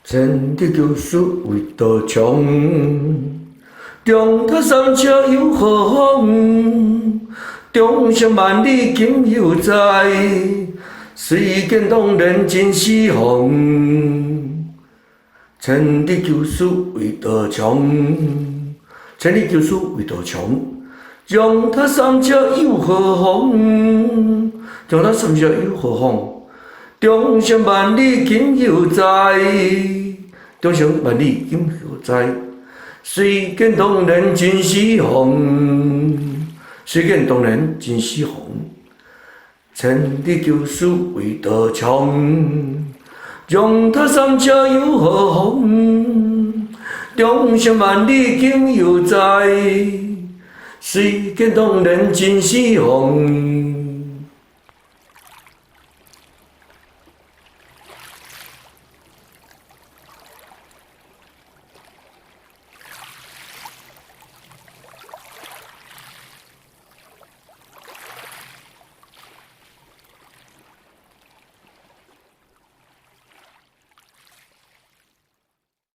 真的救赎为道强，中他三车有何妨？中上万里今犹在，虽见动人尽是红。真的救赎为道强，真的救赎为道强，中他三车有何妨？中他三车有何妨？中上万里今犹在，中上万里今犹在。虽见动人尽是红，虽见动人尽是红。真的救赎为道强，中他三车有何妨？中上万里今犹在，虽见动人尽是红。